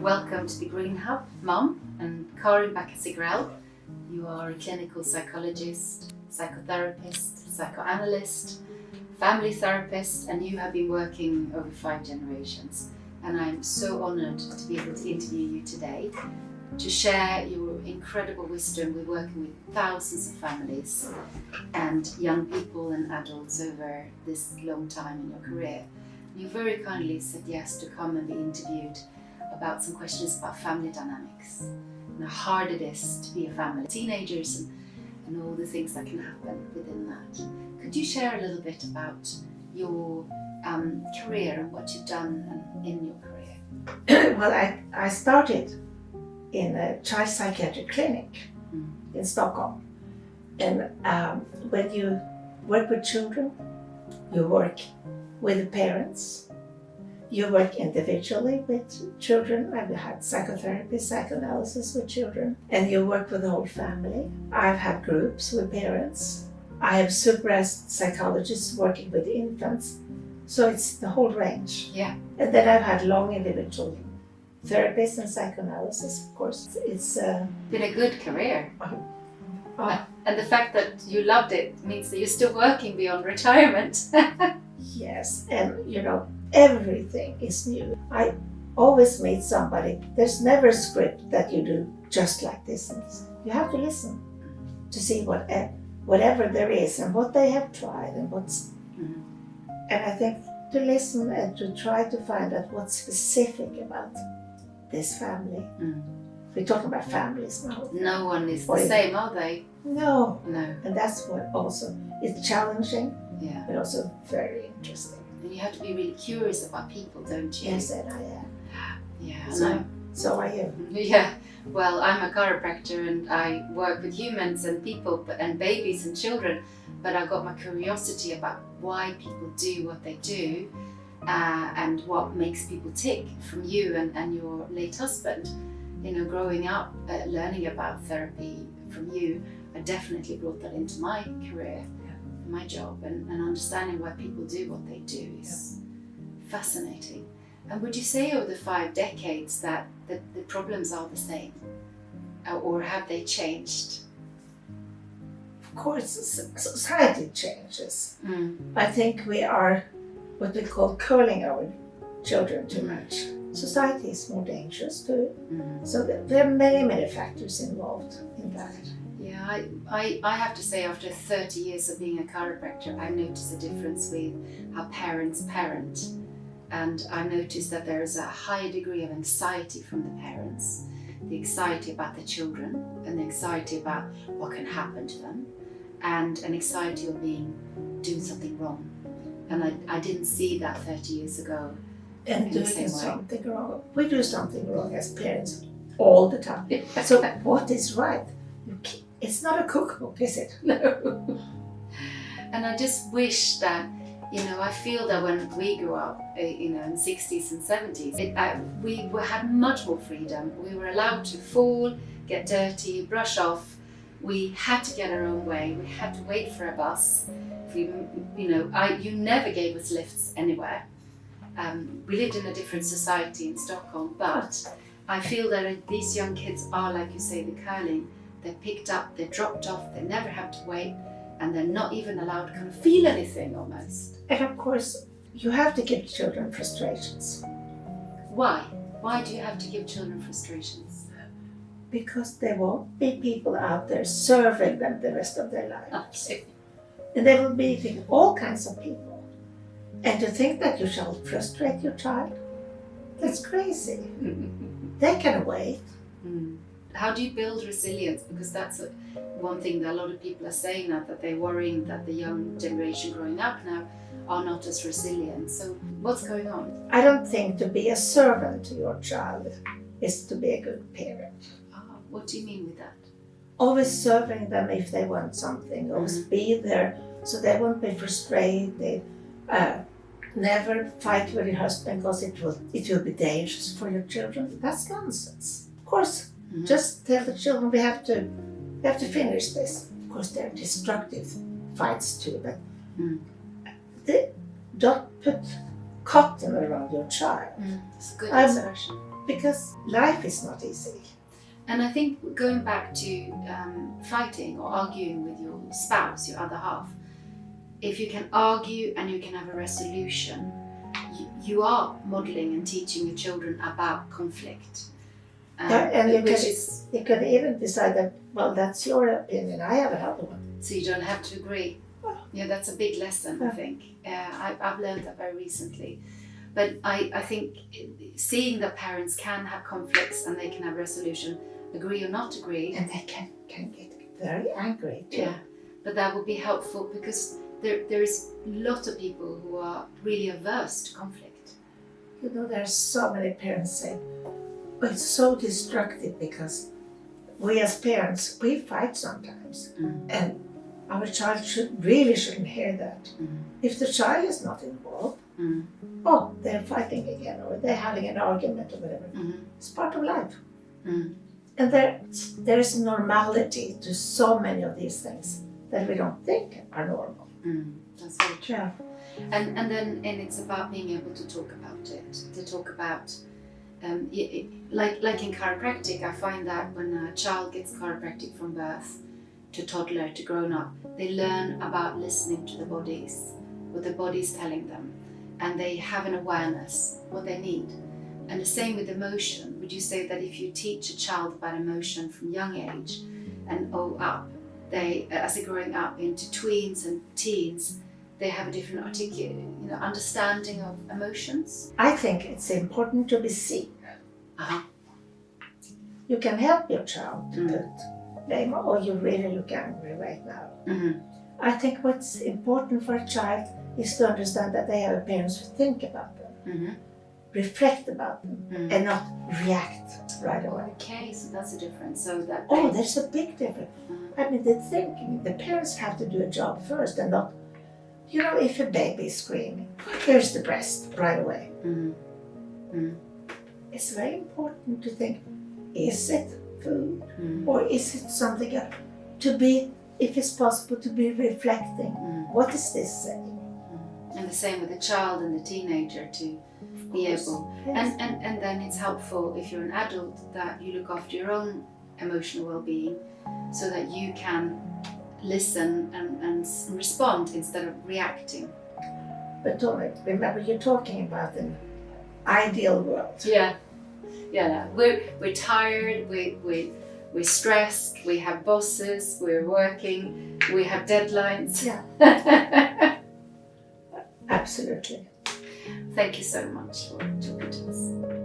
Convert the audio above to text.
Welcome to the Green Hub, Mum, and Karin Backa Sigrell. You are a clinical psychologist, psychotherapist, psychoanalyst, family therapist, and you have been working over 5 generations. And I'm so honoured to be able to interview you today to share your incredible wisdom. We're working with thousands of families and young people and adults over this long time in your career. You very kindly said yes to come and be interviewed about some questions about family dynamics and how hard it is to be a family, teenagers and all the things that can happen within that. Could you share a little bit about your career and what you've done in your career? Well, I started in a child psychiatric clinic in Stockholm. And when you work with children, you work with the parents, you work individually with children. I've had psychotherapy, psychoanalysis with children, and you work with the whole family. I've had groups with parents. I have supervised psychologists working with infants. So it's the whole range. Yeah. And then I've had long individual therapies and psychoanalysis, of course. It's been a good career. Oh. And the fact that you loved it means that you're still working beyond retirement. Yes, and everything is new. I always meet somebody. There's never a script that you do just like this. You have to listen to see whatever there is and what they have tried and what's. And I think to listen and to try to find out what's specific about this family. We're talking about families now. No one is the same, are they? No. No. And that's what also is challenging, Yeah. but also very interesting. And you have to be really curious about people, don't you? Yes, and I am. Yeah. So are you. Yeah. Well, I'm a chiropractor and I work with humans and people and babies and children, but I got my curiosity about why people do what they do and what makes people tick from you and your late husband. Growing up, learning about therapy from you, I definitely brought that into my career, my job, and understanding why people do what they do is fascinating. And would you say over the 5 decades that the problems are the same? Or have they changed? Of course, society changes. I think we are what we call curling our children too much. Society is more dangerous too. So there are many factors involved in that. Yeah, I have to say after 30 years of being a chiropractor, I noticed a difference with how parents parent. And I noticed that there is a high degree of anxiety from the parents, the anxiety about the children, and the anxiety about what can happen to them, and an anxiety of doing something wrong. And I didn't see that 30 years ago. And doing something wrong. We do something wrong as parents all the time. So what is right? It's not a cookbook, is it? No. And I just wish that, I feel that when we grew up, in the 60s and 70s, we had much more freedom. We were allowed to fall, get dirty, brush off. We had to get our own way. We had to wait for a bus. You never gave us lifts anywhere. We lived in a different society in Stockholm, but I feel that these young kids are, like you say, the curling. They're picked up, they're dropped off, they never have to wait, and they're not even allowed to kind of feel anything almost. And of course, you have to give children frustrations. Why? Why do you have to give children frustrations? Because there won't be people out there serving them the rest of their lives. Okay. And they will be meeting all kinds of people. And to think that you shall frustrate your child, that's crazy. They can wait. How do you build resilience? Because that's one thing that a lot of people are saying now, that they're worrying that the young generation growing up now are not as resilient. So what's going on? I don't think to be a servant to your child is to be a good parent. What do you mean with that? Always serving them if they want something, always be there so they won't be frustrated. Never fight with your husband because it will be dangerous for your children. That's nonsense. Of course, just tell the children we have to finish this. Of course, there are destructive fights too, but don't put cotton around your child. It's a good observation. because life is not easy. And I think going back to fighting or arguing with your spouse, your other half, if you can argue and you can have a resolution, you are modelling and teaching your children about conflict. And you can even decide that, well, that's your opinion, I have another one. So you don't have to agree. Yeah, that's a big lesson, I think. I've learned that very recently. But I think seeing that parents can have conflicts and they can have resolution, agree or not agree. And they can get very angry too. Yeah, but that would be helpful because there is a lot of people who are really averse to conflict. You know, there are so many parents saying, well, it's so destructive because we as parents, we fight sometimes. And our child shouldn't hear that. If the child is not involved, oh, they're fighting again or they're having an argument or whatever. It's part of life. And there is normality to so many of these things that we don't think are normal. That's very true. Yeah. And it's about being able to talk about it, to talk about, like in chiropractic, I find that when a child gets chiropractic from birth to toddler to grown up, they learn about listening to the bodies, what the body's telling them, and they have an awareness what they need. And the same with emotion. Would you say that if you teach a child about emotion from young age and up, they, as they're growing up into tweens and teens, they have a different understanding of emotions? I think it's important to be seen. You can help your child to put blame, oh, you really look angry right now. I think what's important for a child is to understand that they have a parents who think about them, reflect about them, and not react right away. Okay, so that's a difference. So that there's a big difference. I mean, the parents have to do a job first and not, if a baby is screaming, here's the breast right away. It's very important to think, is it food or is it something else? To be, if it's possible, to be reflecting. What is this saying? And the same with the child and the teenager to be able. Yes. And then it's helpful if you're an adult that you look after your own emotional well-being so that you can listen and respond instead of reacting. But Tommy, remember you're talking about an ideal world. Yeah. We're tired, we're stressed, we have bosses, we're working, we have deadlines. Yeah. Absolutely. Thank you so much for talking to us.